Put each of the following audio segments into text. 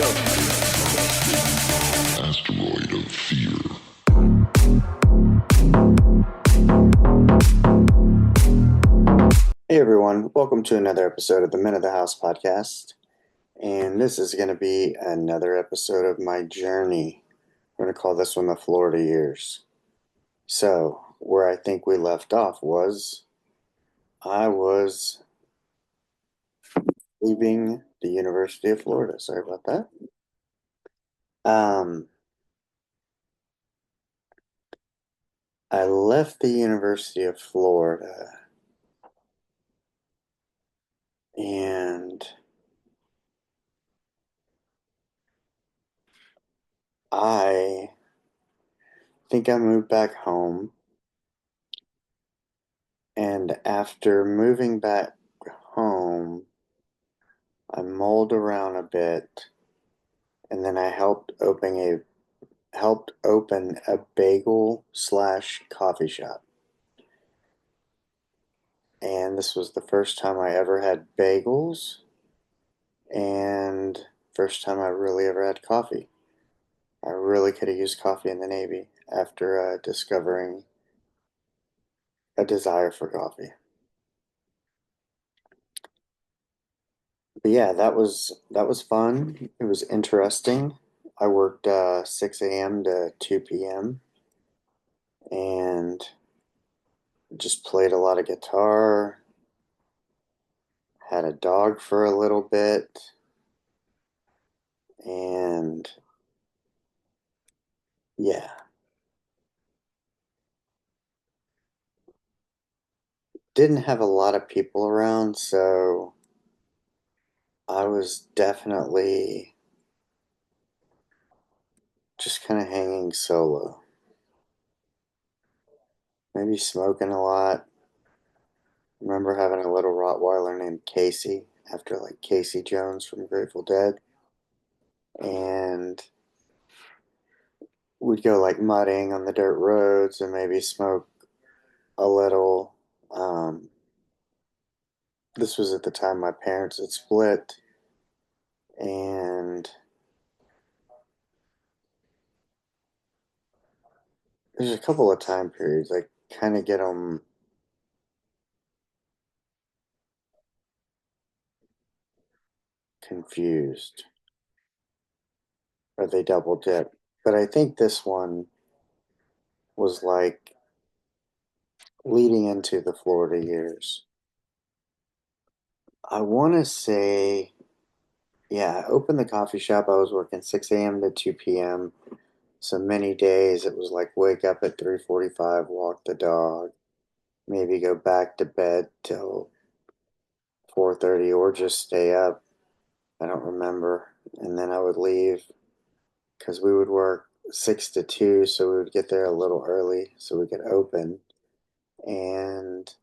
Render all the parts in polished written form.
Asteroid of fear. Hey everyone, welcome to another episode of the Men of the House podcast. And this is going to be another episode of my journey. We're going to call this one the Florida Years. So, where I think we left off was I was leaving the University of Florida. Sorry about that. Um, I left the University of Florida and I think I moved back home. And after moving back home, I mulled around a bit, and then I helped open a bagel slash coffee shop. And this was the first time I ever had bagels, and first time I really ever had coffee. I really could have used coffee in the Navy after discovering a desire for coffee. But yeah, that was fun. It was interesting. I worked 6 a.m. to 2 p.m. and just played a lot of guitar, had a dog for a little bit, and yeah, didn't have a lot of people around, so I was definitely just kind of hanging solo. Maybe smoking a lot. Remember having a little Rottweiler named Casey, after like Casey Jones from Grateful Dead, and we'd go like mudding on the dirt roads and maybe smoke a little. Um, this was at the time my parents had split, and there's a couple of time periods I kind of get them confused, or they double dip. But I think this one was like leading into the Florida years. I want to say, yeah, I opened the coffee shop. I was working 6 a.m. to 2 p.m. So many days it was like wake up at 3:45, walk the dog, maybe go back to bed till 4:30 or just stay up. I don't remember. And then I would leave because we would work 6 to 2, so we would get there a little early so we could open. And,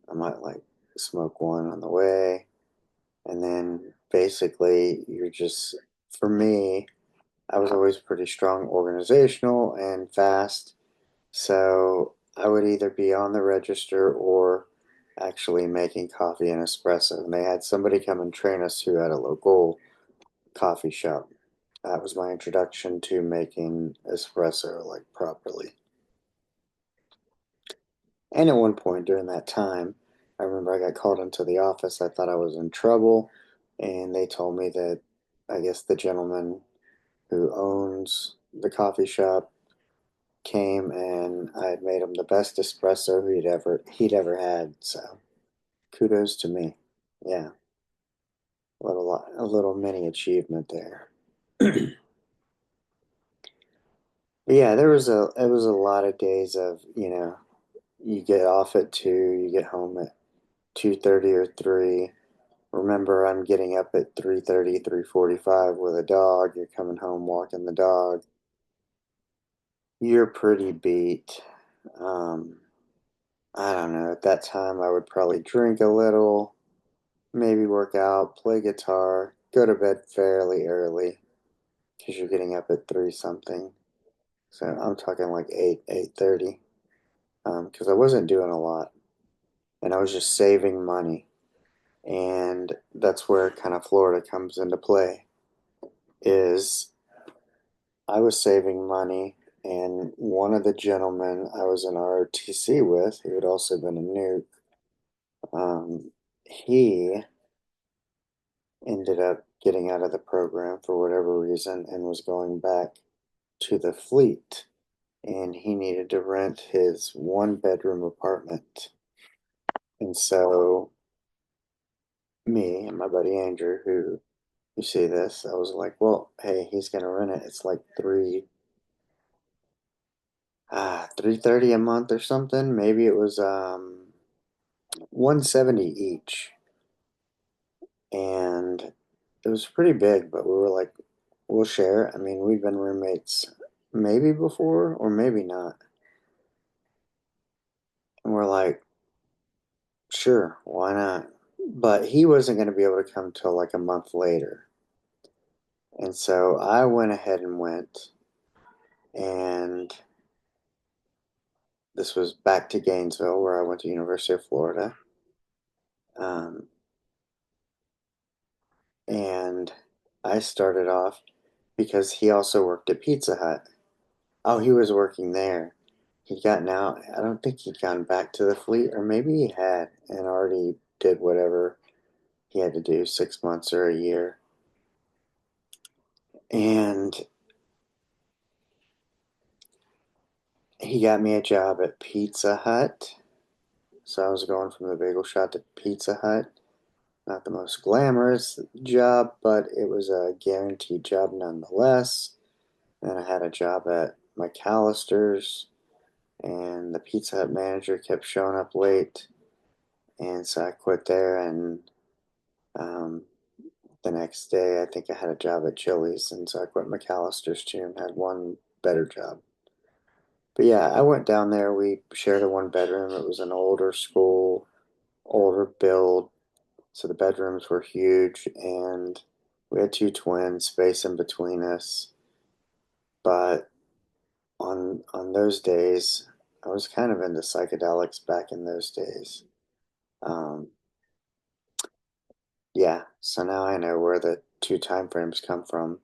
I might like smoke one on the way. And then basically, for me, I was always pretty strong organizational and fast. So I would either be on the register or actually making coffee and espresso. And they had somebody come and train us who had a local coffee shop. That was my introduction to making espresso like properly. And at one point during that time, I remember I got called into the office. I thought I was in trouble, and they told me that I guess the gentleman who owns the coffee shop came and I had made him the best espresso he'd ever had. So kudos to me. Yeah, a little mini achievement there. But yeah, it was a lot of days of, you get off at 2, you get home at 2:30 or 3. Remember, I'm getting up at 3:30, 3:45 with a dog. You're coming home walking the dog. You're pretty beat. Um, I don't know. At that time, I would probably drink a little, maybe work out, play guitar, go to bed fairly early because you're getting up at 3 something. So I'm talking like 8, 8:30, because I wasn't doing a lot and I was just saving money. And that's where kind of Florida comes into play. is I was saving money, and one of the gentlemen I was in ROTC with, who had also been a nuke, he ended up getting out of the program for whatever reason and was going back to the fleet. And he needed to rent his one bedroom apartment. And so, me and my buddy Andrew, who you see this, I was like, well, hey, he's gonna rent it. It's like 330 a month or something. Maybe it was 170 each. And it was pretty big, but we were like, we'll share. I mean, we've been roommates maybe before or maybe not. And we're like, sure, why not? But he wasn't going to be able to come till like a month later. And so I went ahead and went, and this was back to Gainesville, where I went to University of Florida. Um, and I started off because he also worked at Pizza Hut. Oh, he was working there. He'd gotten out. I don't think he'd gone back to the fleet, or maybe he had and already did whatever he had to do, 6 months or a year. And he got me a job at Pizza Hut. So I was going from the bagel shop to Pizza Hut. Not the most glamorous job, but it was a guaranteed job nonetheless. Then I had a job at McAllister's, and the Pizza Hut manager kept showing up late. And so I quit there, and um, the next day I think I had a job at Chili's, and so I quit McAllister's too and had one better job. But yeah, I went down there. We shared a one bedroom. It was an older school, older build, so the bedrooms were huge, and we had two twins, space in between us. But on those days, I was kind of into psychedelics back in those days. Um, yeah, so now I know where the two time frames come from.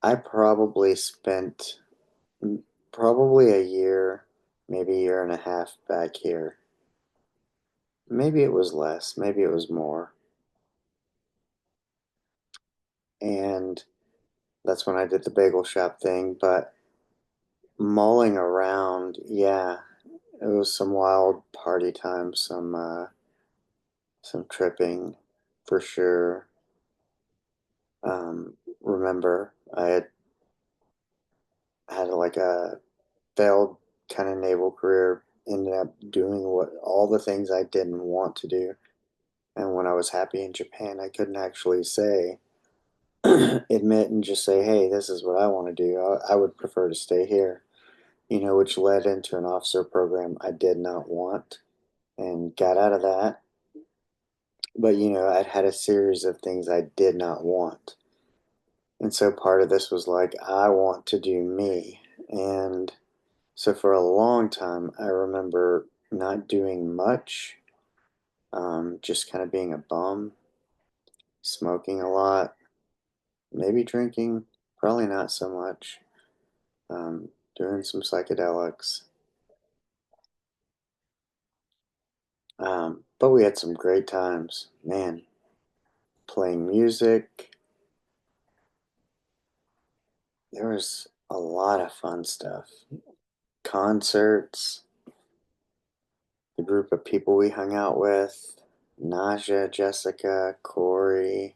I probably spent probably a year, maybe a year and a half back here. Maybe it was less, maybe it was more. And that's when I did the bagel shop thing. But mulling around, yeah, it was some wild party time, some tripping for sure. Remember, I had like a failed kind of naval career, ended up doing what all the things I didn't want to do. And when I was happy in Japan, I couldn't actually say, admit and just say, hey, this is what I want to do. I would prefer to stay here, which led into an officer program I did not want and got out of that. But, I'd had a series of things I did not want. And so part of this was like, I want to do me. And so for a long time, I remember not doing much, just kind of being a bum, smoking a lot, maybe drinking, probably not so much, doing some psychedelics. But we had some great times, man, playing music. There was a lot of fun stuff. Concerts, the group of people we hung out with, Naja, Jessica, Corey,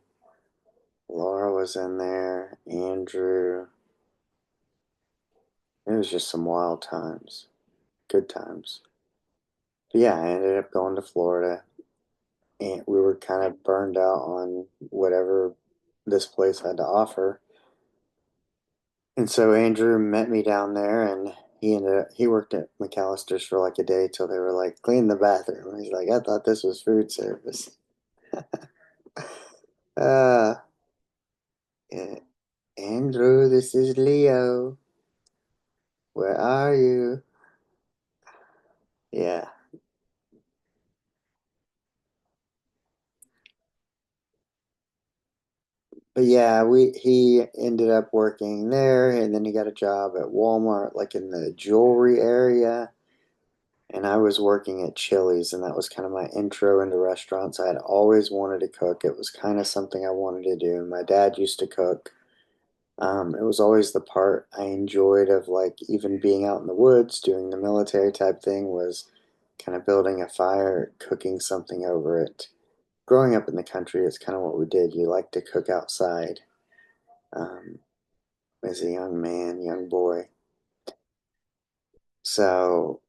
Laura was in there, Andrew. It was just some wild times, good times. But yeah, I ended up going to Florida, and we were kind of burned out on whatever this place had to offer. And so Andrew met me down there, and he worked at McAllister's for like a day till they were like, clean the bathroom. He's like, I thought this was food service. Uh, yeah. Andrew, this is Leo. Where are you? Yeah, But yeah, we he ended up working there, and then he got a job at Walmart, like in the jewelry area. And I was working at Chili's, and that was kind of my intro into restaurants. I had always wanted to cook. It was kind of something I wanted to do. My dad used to cook. It was always the part I enjoyed of like even being out in the woods, doing the military type thing, was kind of building a fire, cooking something over it. Growing up in the country, it's kind of what we did. You like to cook outside um, as a young man, young boy. So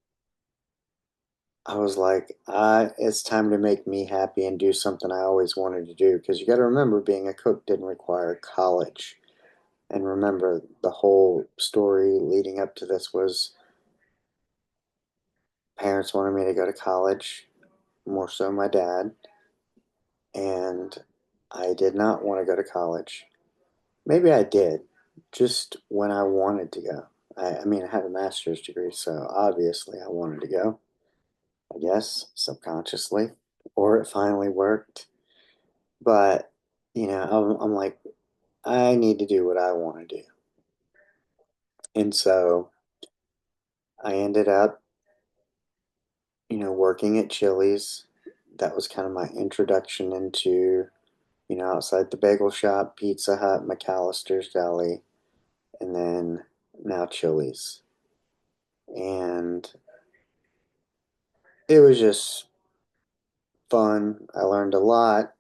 I was like, it's time to make me happy and do something I always wanted to do. Because you got to remember, being a cook didn't require college. And remember, the whole story leading up to this was parents wanted me to go to college, more so my dad. And I did not want to go to college. Maybe I did, just when I wanted to go. I mean, I have a master's degree, so obviously I wanted to go, I guess, subconsciously. Or it finally worked. But, I'm like, I need to do what I want to do. And so I ended up, working at Chili's. That was kind of my introduction into, outside the bagel shop, Pizza Hut, McAllister's Deli, and then now Chili's. And it was just fun. I learned a lot.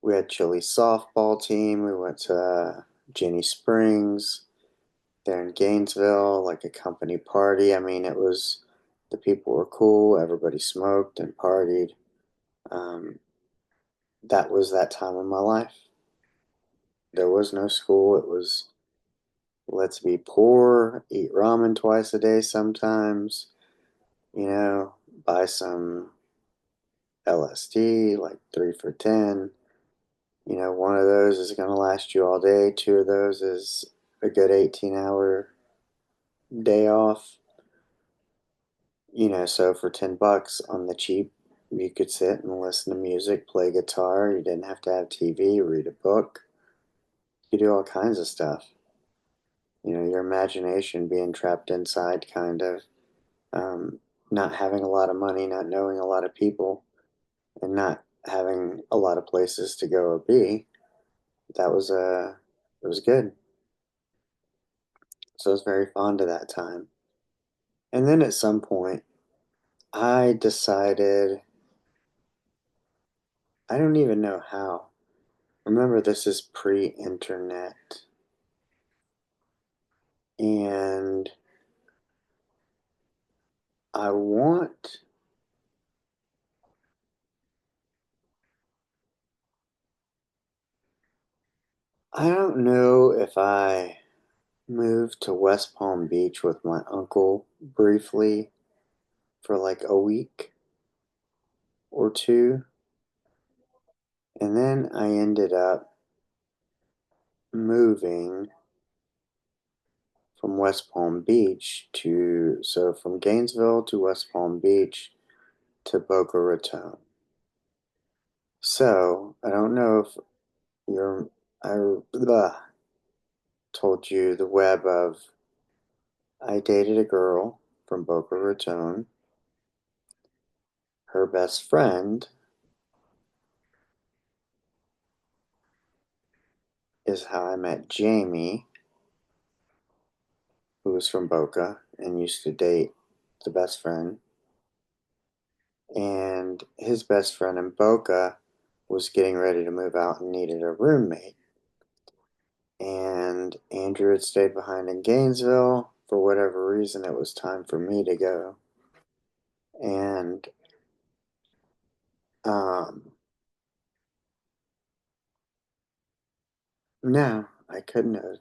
We had Chili's softball team. We went to Jenny Springs there in Gainesville, like a company party. I mean, the people were cool. Everybody smoked and partied. Um, that was that time of my life. There was no school. It was let's be poor, eat ramen twice a day sometimes, you know, buy some LSD, like 3 for $10. One of those is going to last you all day. Two of those is a good 18-hour day off. So for $10 on the cheap, you could sit and listen to music, play guitar. You didn't have to have TV, read a book. You could do all kinds of stuff. Your imagination being trapped inside, kind of. Um, Not having a lot of money, not knowing a lot of people, and not having a lot of places to go or be. It was good. So I was very fond of that time. And then at some point, I decided, I don't even know how. Remember, this is pre-internet, and I want, I don't know if I moved to West Palm Beach with my uncle briefly for like a week or two, and then I ended up moving from West Palm Beach from Gainesville to West Palm Beach to Boca Raton. So, I don't know if you're, I told you the web of I dated a girl from Boca Raton. Her best friend is how I met Jamie, who was from Boca and used to date the best friend. And his best friend in Boca was getting ready to move out and needed a roommate. And Andrew had stayed behind in Gainesville. For whatever reason, it was time for me to go. And um, no, I couldn't have.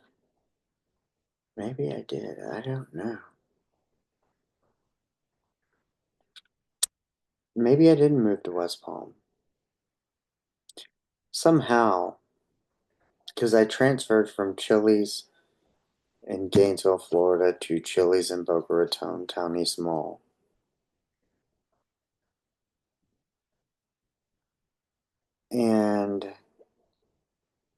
Maybe I did. I don't know. Maybe I didn't move to West Palm. Somehow, because I transferred from Chili's in Gainesville, Florida to Chili's in Boca Raton, Town East Mall. And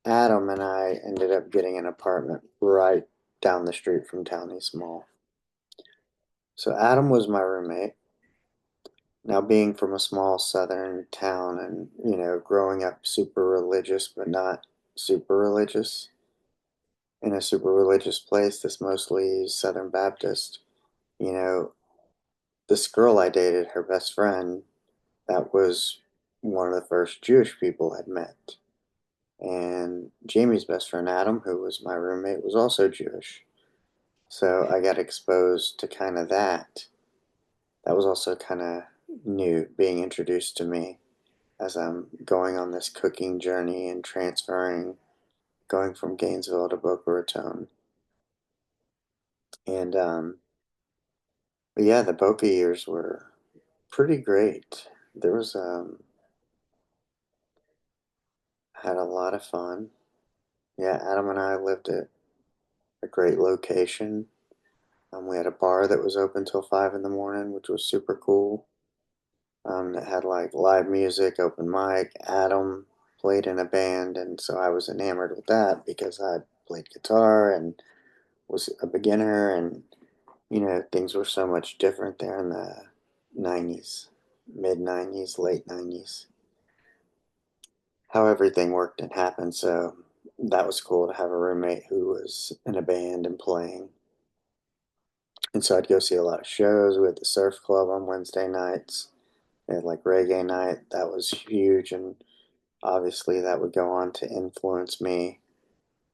Adam and I ended up getting an apartment right down the street from Townies Mall. So Adam was my roommate. Now, being from a small southern town and, growing up super religious, but not super religious, in a super religious place that's mostly Southern Baptist, you know, this girl I dated, her best friend, that was one of the first Jewish people I'd met. And Jamie's best friend, Adam, who was my roommate, was also Jewish. So I got exposed to kind of that. That was also kind of new, being introduced to me as I'm going on this cooking journey and transferring, going from Gainesville to Boca Raton. And but yeah, the Boca years were pretty great. There was had a lot of fun. Yeah, Adam and I lived at a great location. We had a bar that was open till 5 in the morning, which was super cool. That had like live music, open mic. Adam played in a band, and so I was enamored with that because I played guitar and was a beginner, and things were so much different there in the 90s, mid 90s, late 90s. How everything worked and happened, so that was cool to have a roommate who was in a band and playing. And so I'd go see a lot of shows. We had the surf club on Wednesday nights. They had like reggae night. That was huge, and obviously that would go on to influence me.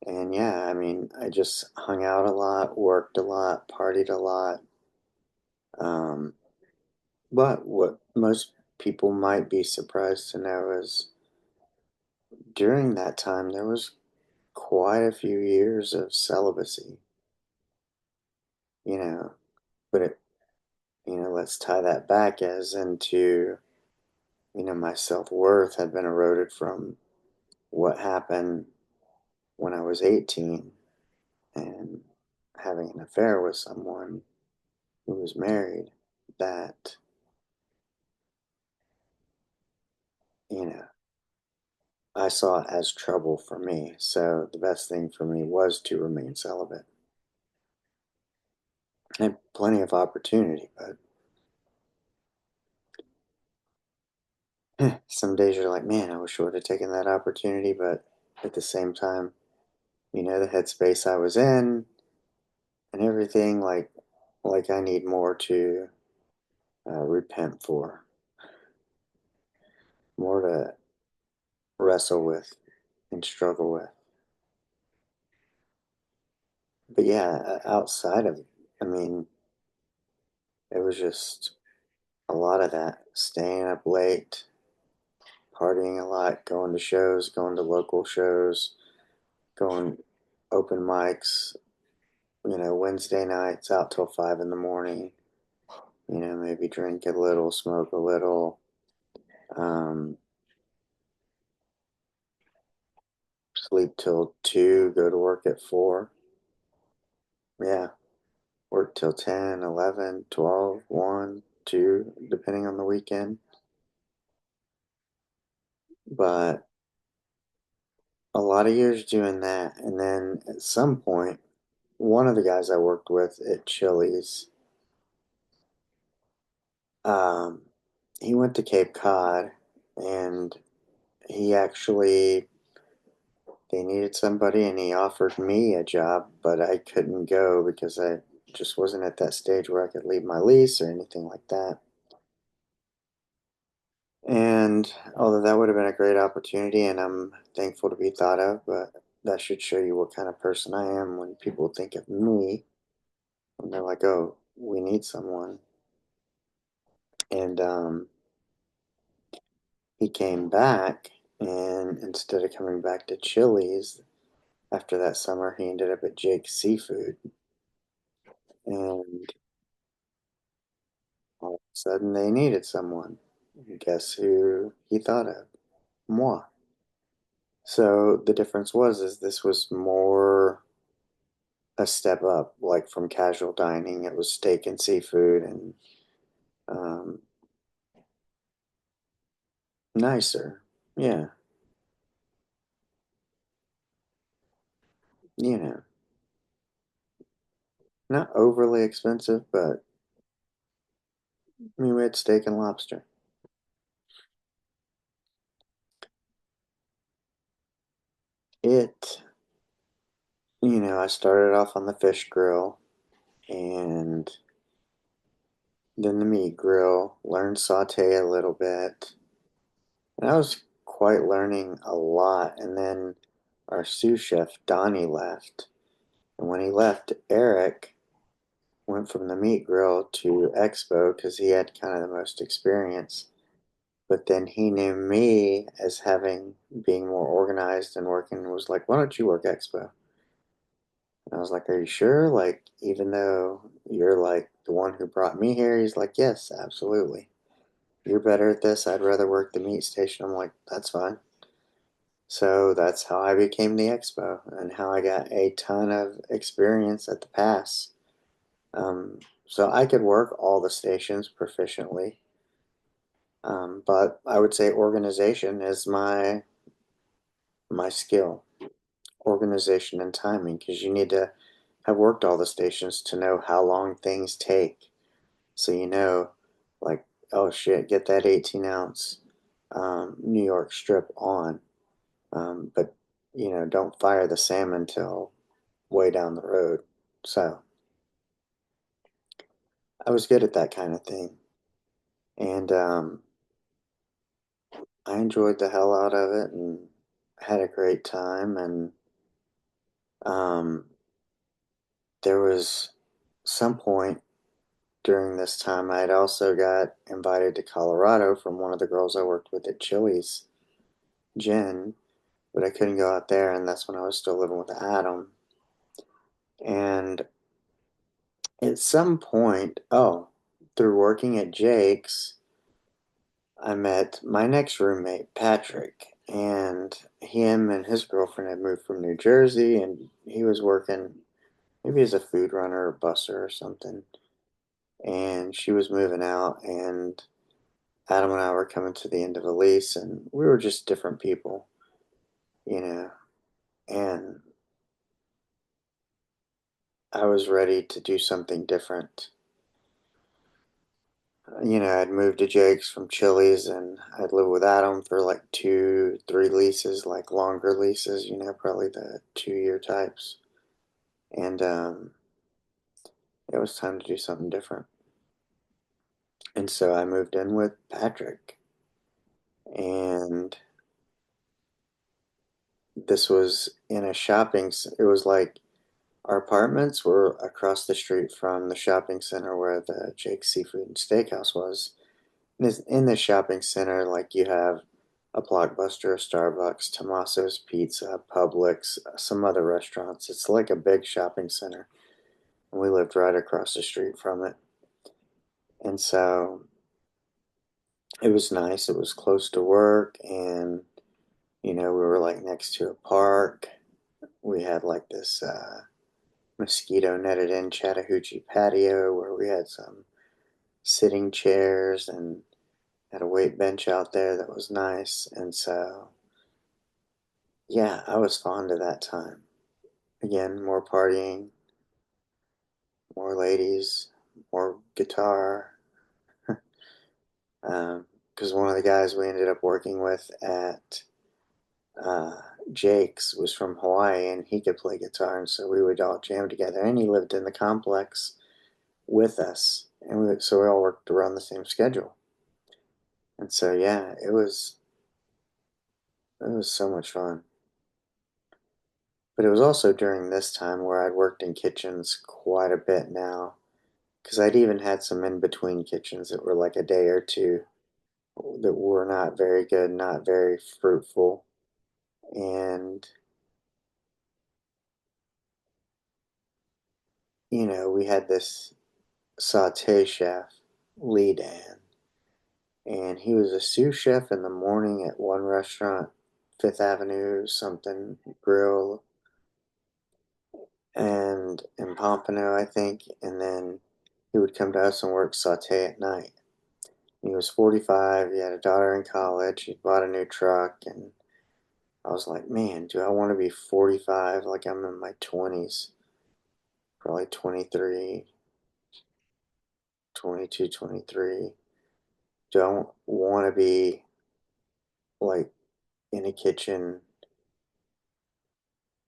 And yeah, I mean, I just hung out a lot, worked a lot, partied a lot. Um, but what most people might be surprised to know is during that time there was quite a few years of celibacy, you know. But let's tie that back as into, my self-worth had been eroded from what happened when I was 18 and having an affair with someone who was married that, you know, I saw as trouble for me. So the best thing for me was to remain celibate. I had plenty of opportunity, but some days you're like, man, I wish I would have taken that opportunity. But at the same time, the headspace I was in and everything, like I need more to repent for, more to wrestle with and struggle with. But yeah, outside of, I mean, it was just a lot of that, staying up late, partying a lot, going to shows, going to local shows, going open mics, Wednesday nights out till 5 in the morning, maybe drink a little, smoke a little, um, sleep till 2, go to work at 4. Yeah, work till 10, 11, 12, 1, 2, depending on the weekend. But a lot of years doing that. And then at some point, one of the guys I worked with at Chili's, um, he went to Cape Cod and he actually, they needed somebody and he offered me a job, but I couldn't go because I just wasn't at that stage where I could leave my lease or anything like that. And although that would have been a great opportunity and I'm thankful to be thought of, but that should show you what kind of person I am when people think of me and they're like, oh, we need someone. And he came back, and instead of coming back to Chili's after that summer, he ended up at Jake's Seafood. And all of a sudden, they needed someone. And guess who he thought of? Moi. So the difference was, is this was more a step up, like from casual dining. It was steak and seafood, and um, nicer. Yeah. you know, not overly expensive, but I mean, we had steak and lobster. It, I started off on the fish grill and then the meat grill, learned saute a little bit. And I was quite learning a lot. And then our sous chef, Donnie, left. And when he left, Eric went from the meat grill to Expo because he had kind of the most experience. But then he knew me as being more organized and working and was like, why don't you work Expo? And I was like, are you sure? Like, even though you're like the one who brought me here, he's like, yes, absolutely. You're better at this. I'd rather work the meat station. I'm like, that's fine. So that's how I became the expo and how I got a ton of experience at the pass. So I could work all the stations proficiently, but I would say organization is my skill, organization and timing, because you need to have worked all the stations to know how long things take. So like, oh shit, get that 18-ounce New York strip on. But don't fire the salmon till way down the road. So I was good at that kind of thing, and I enjoyed the hell out of it and had a great time. And um, there was some point during this time I had also got invited to Colorado from one of the girls I worked with at Chili's, Jen, but I couldn't go out there, and that's when I was still living with Adam. And at some point, through working at Jake's, I met my next roommate, Patrick, and him and his girlfriend had moved from New Jersey, and he was working maybe as a food runner or busser or something. And she was moving out, and Adam and I were coming to the end of a lease, and we were just different people, you know. And I was ready to do something different. I'd moved to Jake's from Chili's and I'd lived with Adam for like 2, 3 leases, like longer leases, probably the 2-year types. And it was time to do something different. And so I moved in with Patrick. And this was in a it was like our apartments were across the street from the shopping center where the Jake's Seafood and Steakhouse was. In the shopping center, like you have a Blockbuster, a Starbucks, Tommaso's Pizza, Publix, some other restaurants. It's like a big shopping center. And we lived right across the street from it. And so it was nice. It was close to work. And, we were like next to a park. We had like this mosquito netted in Chattahoochee patio where we had some sitting chairs and had a weight bench out there that was nice. And so yeah, I was fond of that time. Again, more partying, more ladies, more guitar. Because one of the guys we ended up working with at uh, Jake's was from Hawaii and he could play guitar, and so we would all jam together. And he lived in the complex with us, and so we all worked around the same schedule. And so yeah, it was so much fun. But it was also during this time where I'd worked in kitchens quite a bit now, because I'd even had some in between kitchens that were like a day or two that were not very good, not very fruitful. And, we had this saute chef, Lee Dan, and he was a sous chef in the morning at one restaurant, Fifth Avenue, something grill, and in Pompano, I think. And then he would come to us and work saute at night. He was 45. He had a daughter in college. He bought a new truck, and I was like, man, do I want to be 45 like I'm in my 20s? Probably 23, 22, 23. Don't want to be like in a kitchen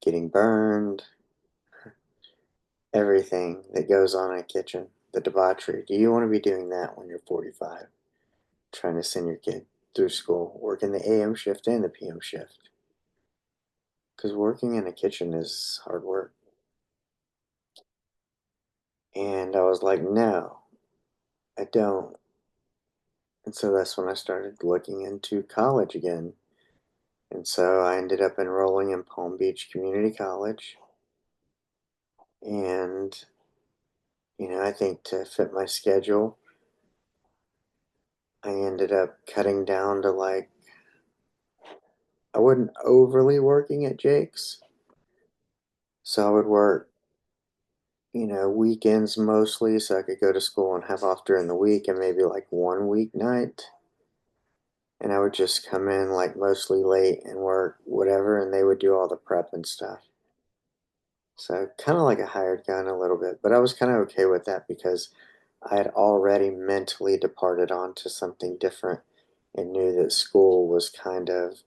getting burned, everything that goes on in a kitchen, the debauchery. Do you want to be doing that when you're 45? Trying to send your kid through school, working the AM shift and the PM shift? Because working in a kitchen is hard work. And I was like, no, I don't. And so that's when I started looking into college again. And so I ended up enrolling in Palm Beach Community College. And, I think to fit my schedule, I ended up cutting down to like, I wasn't overly working at Jake's. So I would work, weekends mostly so I could go to school and have off during the week and maybe like one weeknight. And I would just come in like mostly late and work whatever, and they would do all the prep and stuff. So kind of like a hired gun a little bit, but I was kind of okay with that because I had already mentally departed onto something different and knew that school was kind of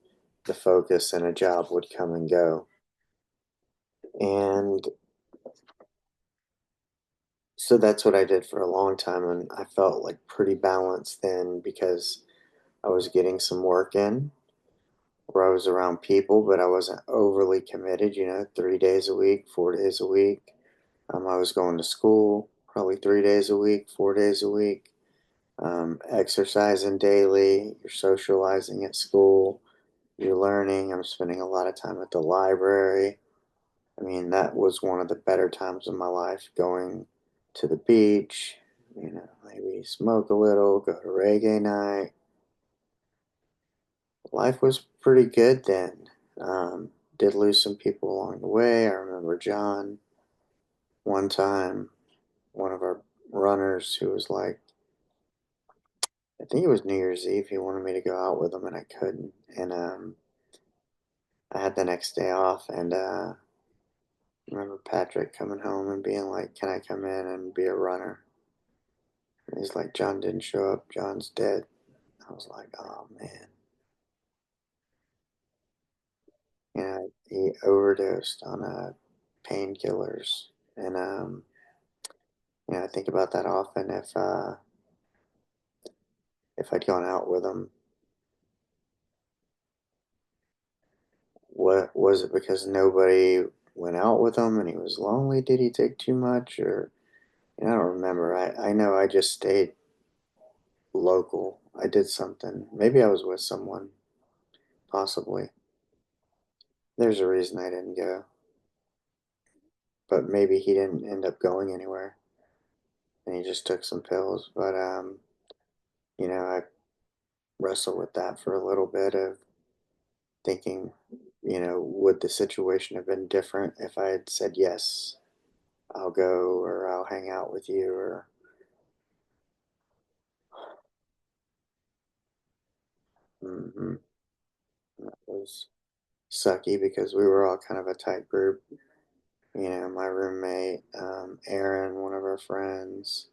the focus and a job would come and go. And so that's what I did for a long time, and I felt like pretty balanced then because I was getting some work in where I was around people, but I wasn't overly committed, 3 days a week, 4 days a week. I was going to school probably 3 days a week, 4 days a week, exercising daily, you're socializing at school, you're learning. I'm spending a lot of time at the library. I mean, that was one of the better times of my life, going to the beach, maybe smoke a little, go to reggae night. Life was pretty good then. Did lose some people along the way. I remember John one time, one of our runners, who was like, I think it was New Year's Eve. He wanted me to go out with him, and I couldn't. And I had the next day off, and I remember Patrick coming home and being like, "Can I come in and be a runner?" And he's like, "John didn't show up. John's dead." I was like, "Oh man." He overdosed on painkillers, and I think about that often. If I'd gone out with him, what was it? Because nobody went out with him, and he was lonely? Did he take too much, or I don't remember. I know I just stayed local. I did something. Maybe I was with someone, possibly. There's a reason I didn't go, but maybe he didn't end up going anywhere, and he just took some pills. But I wrestled with that for a little bit of thinking, would the situation have been different if I had said yes, I'll go, or I'll hang out with you, or mm-hmm. That was sucky because we were all kind of a tight group. My roommate, Aaron, one of our friends,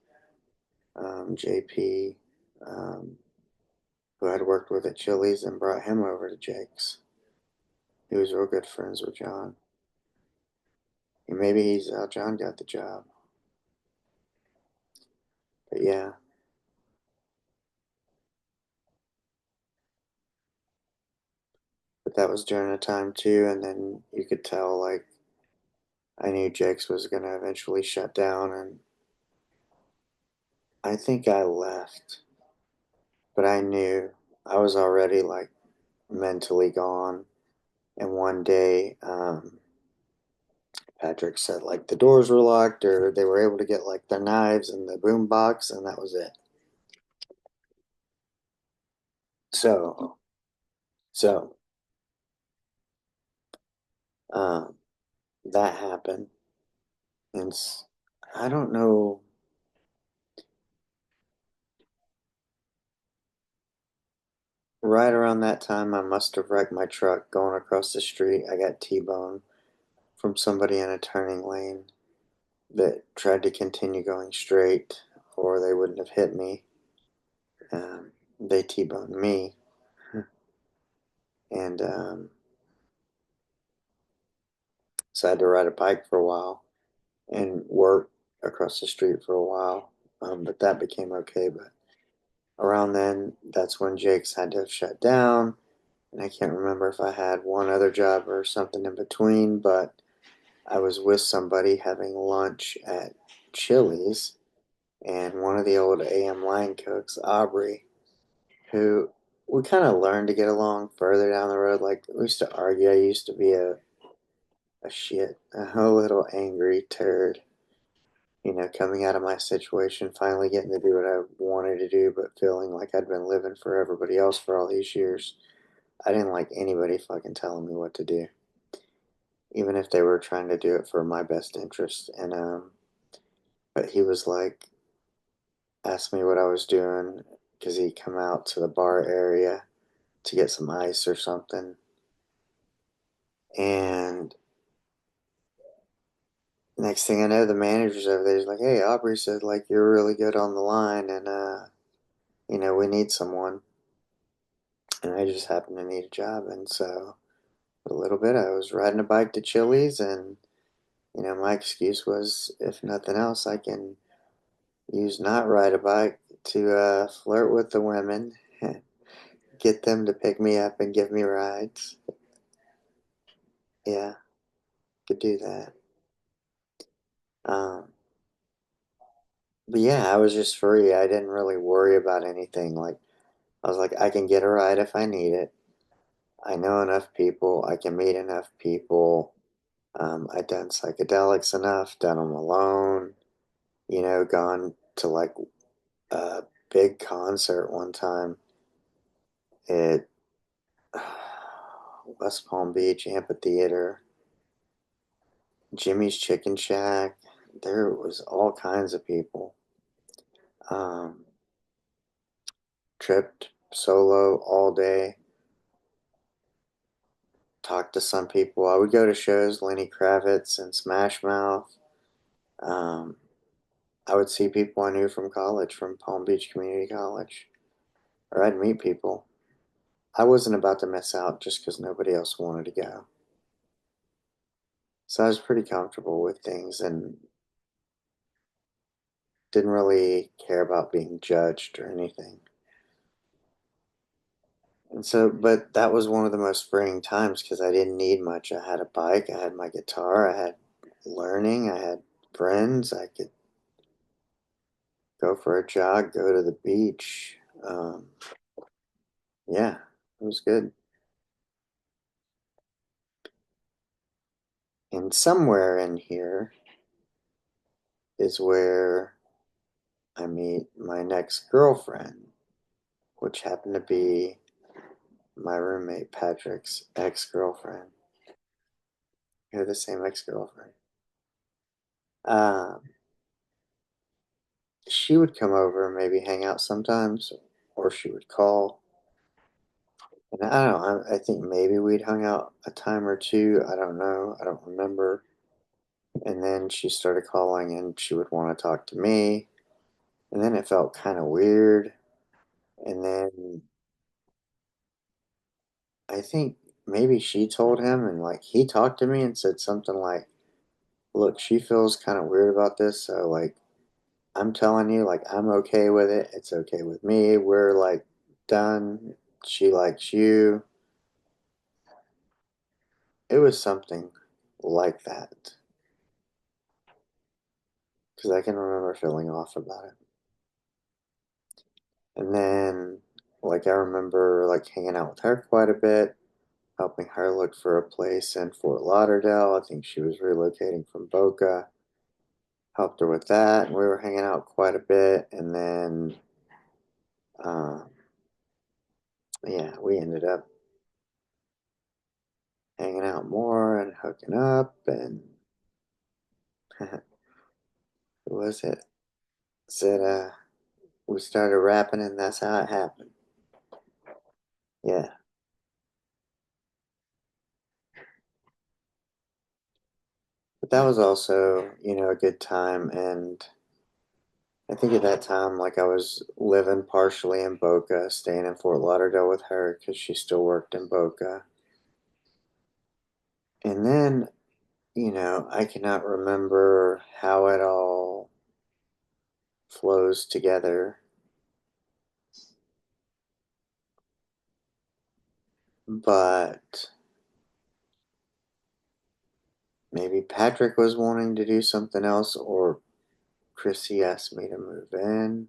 JP, um, who I'd worked with at Chili's and brought him over to Jake's. He was real good friends with John. And maybe he's how John got the job. But yeah, but that was during a time too, and then you could tell like I knew Jake's was gonna eventually shut down, and I think I left, but I knew I was already like mentally gone. And one day, Patrick said like the doors were locked, or they were able to get like their knives and the boom box, and that was it. So, so um, that happened, and I don't know. right around that time, I must have wrecked my truck going across the street. I got T-boned from somebody in a turning lane that tried to continue going straight, or they wouldn't have hit me. They T-boned me, and so I had to ride a bike for a while and work across the street for a while. But that became okay. But around then, that's when Jake's had to have shut down. And I can't remember if I had one other job or something in between, but I was with somebody having lunch at Chili's, and one of the old AM line cooks, Aubrey, who we kind of learned to get along further down the road. Like, we used to argue. I used to be a little angry turd, coming out of my situation, finally getting to do what I wanted to do, but feeling like I'd been living for everybody else for all these years. I didn't like anybody fucking telling me what to do, even if they were trying to do it for my best interest. And but he was like, asked me what I was doing because he'd come out to the bar area to get some ice or something. And next thing I know, the manager's over there. He's like, "Hey, Aubrey said like you're really good on the line, and we need someone." And I just happened to need a job, and so for a little bit, I was riding a bike to Chili's, and my excuse was, if nothing else, I can use not ride a bike to flirt with the women, get them to pick me up and give me rides. Yeah, could do that. Um, but yeah, I was just free. I didn't really worry about anything. Like, I was like, I can get a ride if I need it. I know enough people. I can meet enough people. I'd done psychedelics enough, done them alone, gone to like a big concert one time at West Palm Beach Amphitheater, Jimmy's Chicken Shack. There was all kinds of people. Um, Tripped solo all day, talked to some people. I would go to shows, Lenny Kravitz and Smash Mouth. Um, I would see people I knew from college, from Palm Beach Community College, or I'd meet people. I wasn't about to miss out just because nobody else wanted to go. So I was pretty comfortable with things and didn't really care about being judged or anything. And so, but that was one of the most freeing times because I didn't need much. I had a bike, I had my guitar, I had learning, I had friends, I could go for a jog, go to the beach. Yeah, it was good. And somewhere in here is where I meet my next girlfriend, which happened to be my roommate Patrick's ex-girlfriend. We had the same ex-girlfriend. Um, she would come over and maybe hang out sometimes, or she would call. And I don't know, I think maybe we'd hung out a time or two. I don't know. I don't remember. And then she started calling and she would want to talk to me. And then it felt kind of weird. And then I think maybe she told him, and like he talked to me and said something like, "Look, she feels kind of weird about this. So, like, I'm telling you, like, I'm okay with it. It's okay with me. We're like done. She likes you." It was something like that. Because I can remember feeling off about it. And then, like, I remember like hanging out with her quite a bit, helping her look for a place in Fort Lauderdale. I think she was relocating from Boca. Helped her with that, and we were hanging out quite a bit. And then, um, yeah, we ended up hanging out more and hooking up. And who was it? Said, we started rapping, and that's how it happened. Yeah. But that was also, a good time. And I think at that time, like I was living partially in Boca, staying in Fort Lauderdale with her because she still worked in Boca. And then, I cannot remember how it all flows together, but maybe Patrick was wanting to do something else, or Chrissy asked me to move in,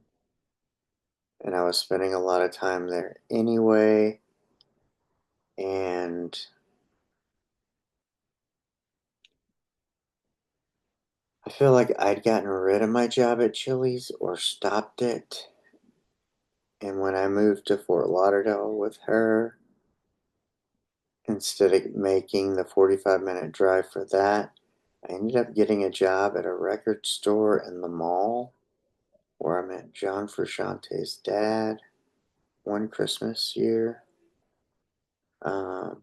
and I was spending a lot of time there anyway. And I feel like I'd gotten rid of my job at Chili's or stopped it. And when I moved to Fort Lauderdale with her, instead of making the 45-minute drive for that, I ended up getting a job at a record store in the mall where I met John Frusciante's dad one Christmas year. Um,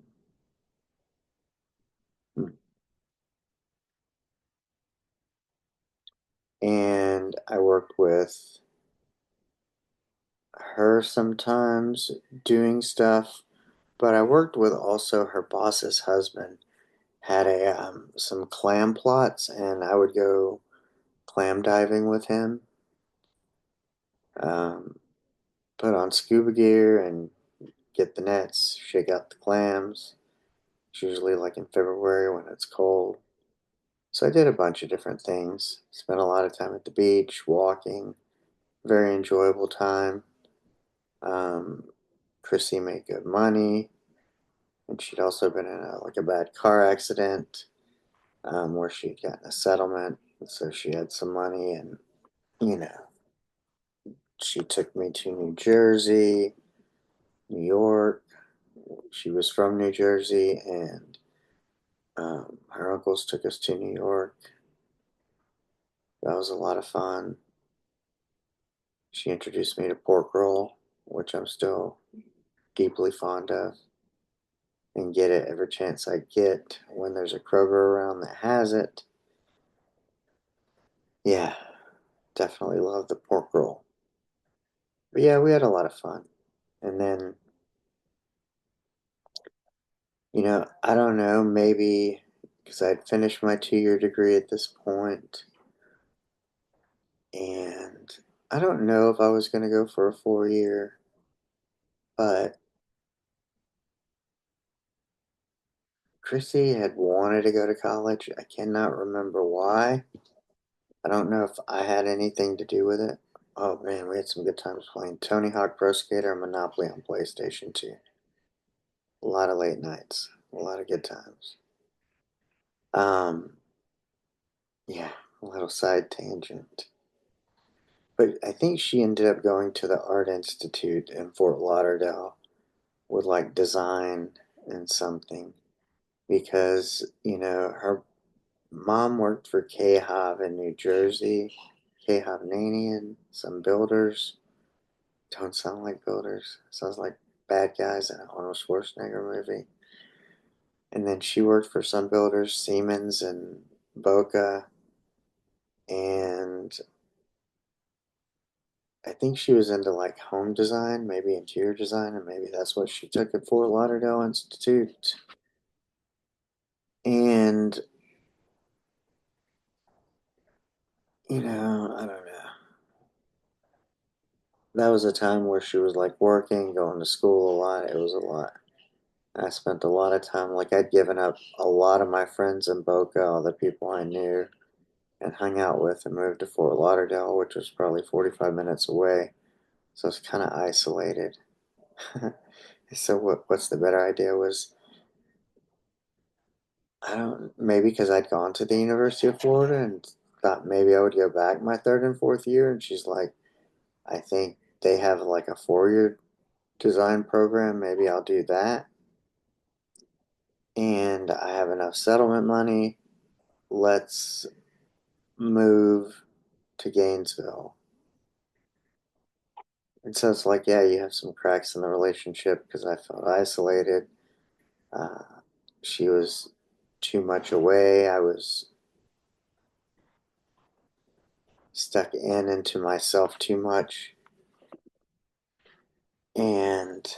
and I worked with her sometimes doing stuff, but I worked with also her boss's husband. Had a some clam plots, and I would go clam diving with him. Um, put on scuba gear and get the nets, shake out the clams. It's usually like in February when it's cold. So I did a bunch of different things. Spent a lot of time at the beach, walking. Very enjoyable time. Um, Chrissy made good money, and she'd also been in a bad car accident where she'd gotten a settlement, so she had some money, and you know, she took me to New Jersey, New York. She was from New Jersey, and her uncles took us to New York. That was a lot of fun. She introduced me to pork roll, which I'm still deeply fond of, and get it every chance I get when there's a Kroger around that has it. Yeah, definitely love the pork roll. But yeah, we had a lot of fun. And then, I don't know, maybe because I'd finished my 2-year degree at this point, and I don't know if I was going to go for a 4-year, but Chrissy had wanted to go to college. I cannot remember why. I don't know if I had anything to do with it. Oh man, we had some good times playing Tony Hawk Pro Skater and Monopoly on PlayStation 2. A lot of late nights, a lot of good times. Um, yeah, a little side tangent. But I think she ended up going to the Art Institute in Fort Lauderdale with like design and something because, her mom worked for K-Hov in New Jersey, K-Hovnanian, some builders. Don't sound like builders. Sounds like bad guys in an Arnold Schwarzenegger movie. And then she worked for some builders, Siemens and Boca, and I think she was into like home design, maybe interior design, and maybe that's what she took at Fort Lauderdale Institute. And, I don't know. That was a time where she was like working, going to school a lot. It was a lot. I spent a lot of time, like I'd given up a lot of my friends in Boca, all the people I knew and hung out with, and moved to Fort Lauderdale, which was probably 45 minutes away. So it's kind of isolated. So what's the better idea was, I don't, maybe because I'd gone to the University of Florida and thought maybe I would go back my third and fourth year. And she's like, I think they have like a 4-year design program. Maybe I'll do that. And I have enough settlement money. Let's move to Gainesville. And so it's like, yeah, you have some cracks in the relationship because I felt isolated. Uh, she was too much away. I was stuck into myself too much. And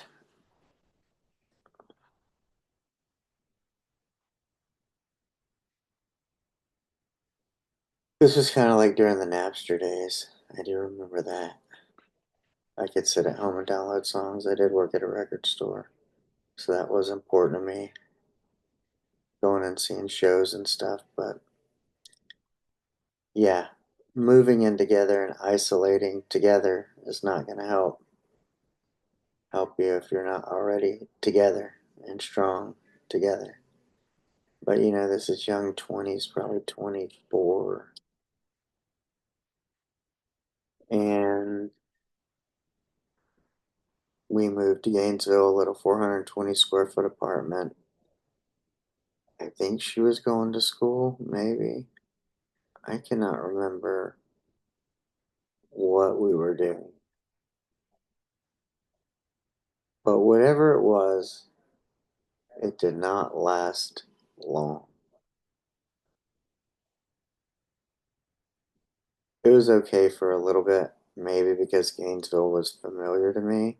this was kind of like during the Napster days. I do remember that. I could sit at home and download songs. I did work at a record store, so that was important to me, going and seeing shows and stuff. But yeah, moving in together and isolating together is not going to help you if you're not already together and strong together. But this is young 20s, probably 24, and we moved to Gainesville, a little 420 square foot apartment. I think she was going to school, maybe. I cannot remember what we were doing. But whatever it was, it did not last long. It was okay for a little bit, maybe because Gainesville was familiar to me,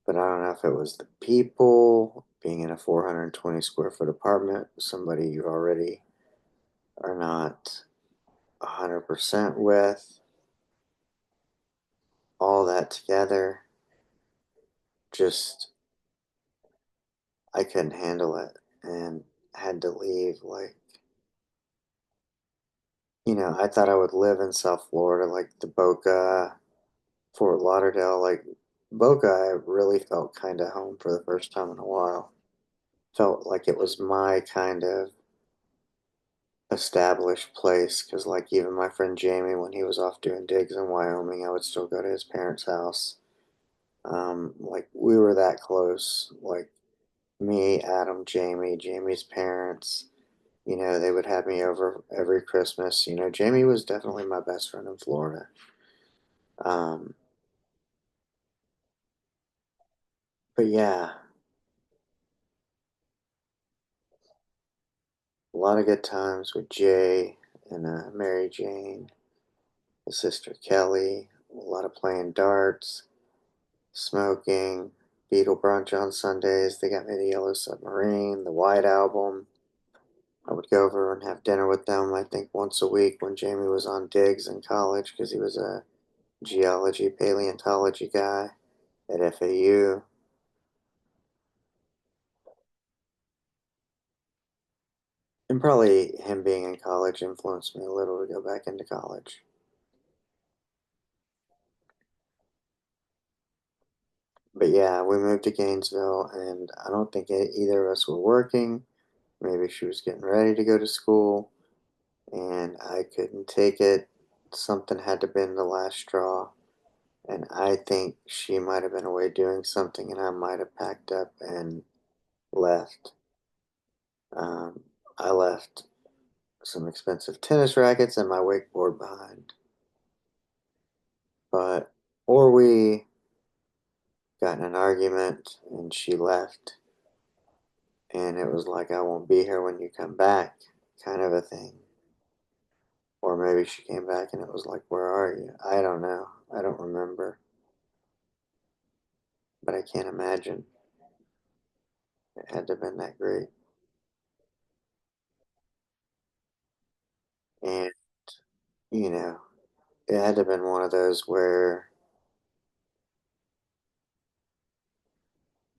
but I don't know if it was the people, being in a 420 square foot apartment, somebody you already are not 100% with, all that together, just, I couldn't handle it and had to leave. Like, I thought I would live in South Florida, like the Boca, Fort Lauderdale, like Boca, I really felt kind of home for the first time in a while. Felt like it was my kind of established place because, like, even my friend Jamie, when he was off doing digs in Wyoming, I would still go to his parents' house. Like, we were that close. Like, me, Adam, Jamie's parents, they would have me over every Christmas. Jamie was definitely my best friend in Florida. Um, but yeah, a lot of good times with Jay and Mary Jane, his sister Kelly, a lot of playing darts, smoking, Beatle brunch on Sundays. They got me the Yellow Submarine, the White Album. I would go over and have dinner with them, I think, once a week when Jamie was on digs in college because he was a geology, paleontology guy at FAU. And probably him being in college influenced me a little to go back into college. But yeah, we moved to Gainesville, and I don't think either of us were working. Maybe she was getting ready to go to school, and I couldn't take it. Something had to been the last straw, and I think she might have been away doing something, and I might have packed up and left. Um, I left some expensive tennis rackets and my wakeboard behind, but or we got in an argument and she left, and it was like, I won't be here when you come back, kind of a thing. Or maybe she came back and it was like, where are you? I don't know. I don't remember. But I can't imagine it had to have been that great. And, you know, it had to have been one of those where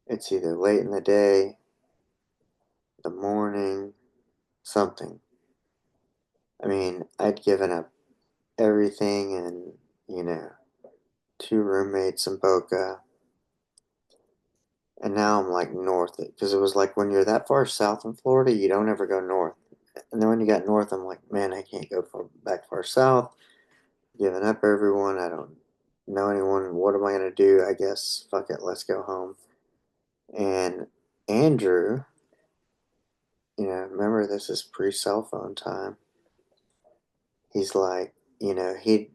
it's either late in the day, the morning, something. I mean, I'd given up everything and, you know, two roommates in Boca. And now I'm like north, because it was like when you're that far south in Florida, you don't ever go north. And then when you got north, I'm like, man, I can't go back far south. Giving up everyone. I don't know anyone. What am I going to do? I guess, fuck it, let's go home. And Andrew, remember this is pre cell phone time. He's like, he'd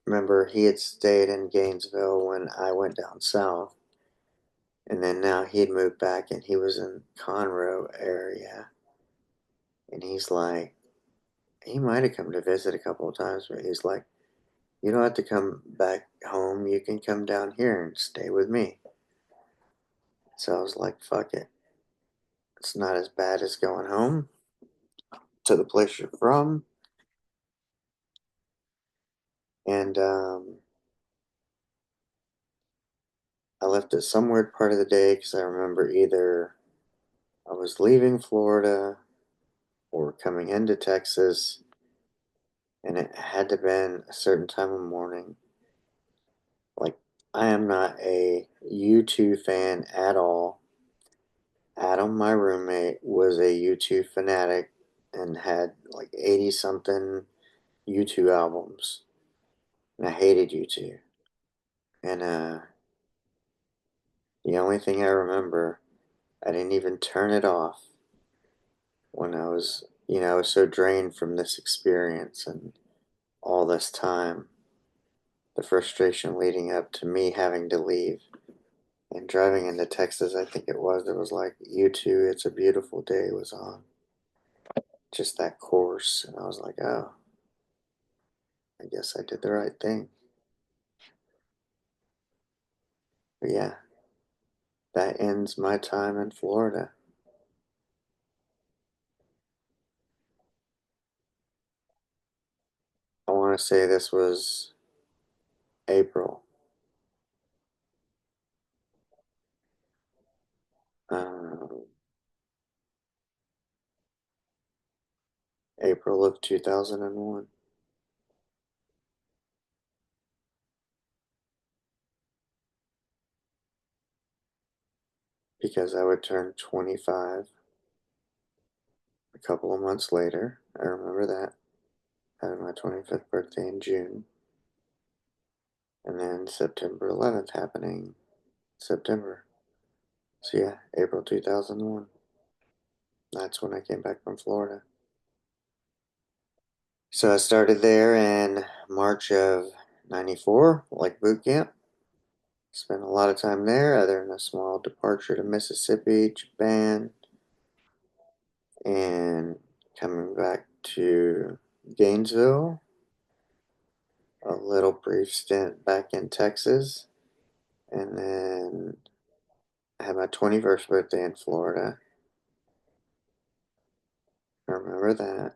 remember he had stayed in Gainesville when I went down south, and then now he'd moved back and he was in Conroe area, and he's like, he might have come to visit a couple of times, but he's like, you don't have to come back home. You can come down here and stay with me. So I was like, fuck it. It's not as bad as going home to the place you're from. And I left at some weird part of the day because I remember either I was leaving Florida or coming into Texas, and it had to have been a certain time of morning. Like, I am not a U2 fan at all. Adam, my roommate, was a U2 fanatic and had like 80 something U2 albums. And I hated U2. And the only thing I remember, I didn't even turn it off when I was so drained from this experience and all this time. The frustration leading up to me having to leave and driving into Texas, I think it was like U2, It's a Beautiful Day was on. Just that course. And I was like, oh, I guess I did the right thing. But yeah, that ends my time in Florida. I want to say this was April. Um, April of 2001. Because I would turn 25 a couple of months later. I remember that. I had my 25th birthday in June. And then September 11th happening September. So yeah, April 2001. That's when I came back from Florida. So I started there in March of 94, like boot camp. Spent a lot of time there, other than a small departure to Mississippi, Japan, and coming back to Gainesville. A little brief stint back in Texas, and then I had my 21st birthday in Florida. I remember that.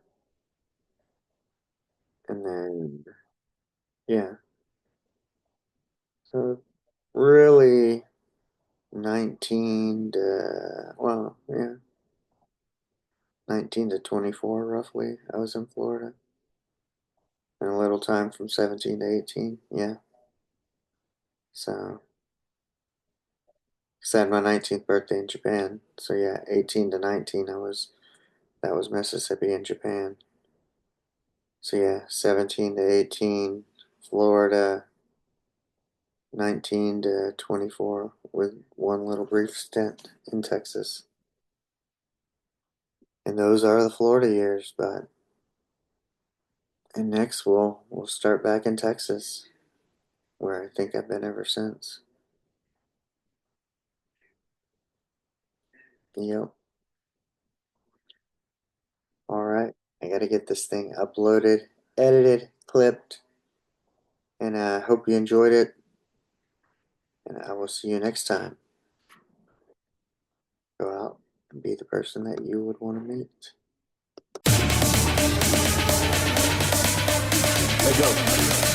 And then, yeah. So really 19 to, well, yeah, 19 to 24 roughly. I was in Florida. And a little time from 17 to 18, yeah. So, 'cause I had my 19th birthday in Japan. So yeah, 18 to 19, that was Mississippi and Japan. So yeah, 17 to 18, Florida, 19 to 24, with one little brief stint in Texas. And those are the Florida years, but and next we'll start back in Texas, where I think I've been ever since. Yep. All right. I got to get this thing uploaded, edited, clipped, and I hope you enjoyed it. And I will see you next time. Go out and be the person that you would want to meet. Let's go.